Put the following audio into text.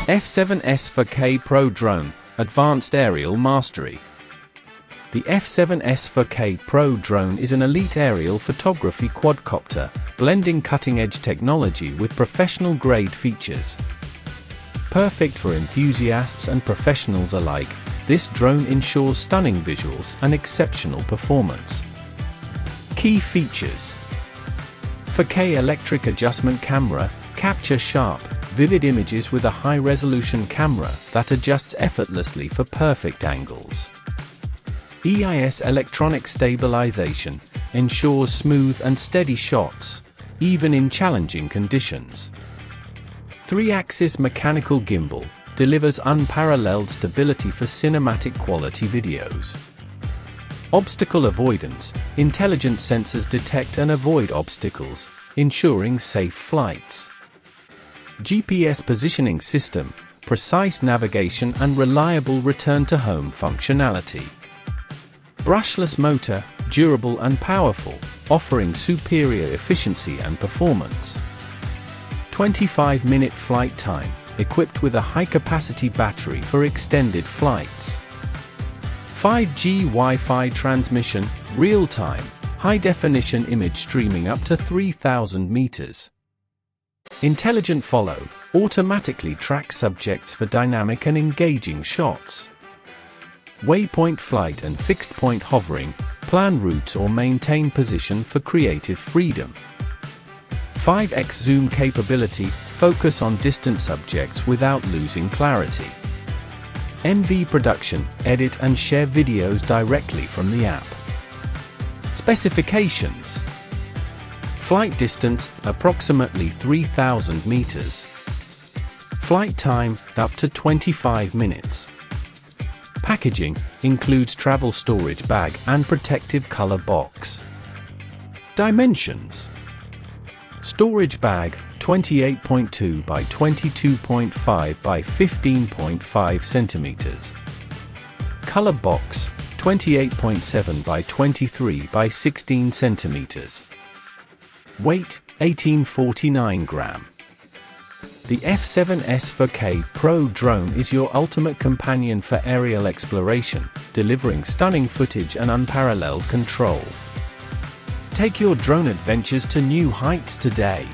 F7s 4K Pro Drone, Advanced Aerial Mastery. The F7s 4K Pro drone is an elite aerial photography quadcopter, blending cutting-edge technology with professional-grade features. Perfect for enthusiasts and professionals alike, this drone ensures stunning visuals and exceptional performance. Key features: 4K electric adjustment camera, capture sharp, vivid images with a high-resolution camera that adjusts effortlessly for perfect angles. EIS Electronic Stabilization ensures smooth and steady shots, even in challenging conditions. 3-axis Mechanical Gimbal delivers unparalleled stability for cinematic quality videos. Obstacle Avoidance, intelligent sensors detect and avoid obstacles, ensuring safe flights. GPS Positioning System, precise navigation and reliable return-to-home functionality. Brushless Motor, durable and powerful, offering superior efficiency and performance. 25-minute flight time, equipped with a high-capacity battery for extended flights. 5G Wi-Fi transmission, real-time, high-definition image streaming up to 3,000 meters. Intelligent Follow, automatically tracks subjects for dynamic and engaging shots. Waypoint flight and fixed point hovering, plan routes or maintain position for creative freedom. 5x zoom capability, focus on distant subjects without losing clarity. MV production, edit and share videos directly from the app. Specifications: flight distance, approximately 3,000 meters. Flight time, up to 25 minutes. Packaging, includes travel storage bag and protective color box. Dimensions: storage bag, 28.2 by 22.5 by 15.5 centimeters. Color box, 28.7 by 23 by 16 centimeters. Weight, 1849 gram. The F7s 4K Pro drone is your ultimate companion for aerial exploration, delivering stunning footage and unparalleled control. Take your drone adventures to new heights today.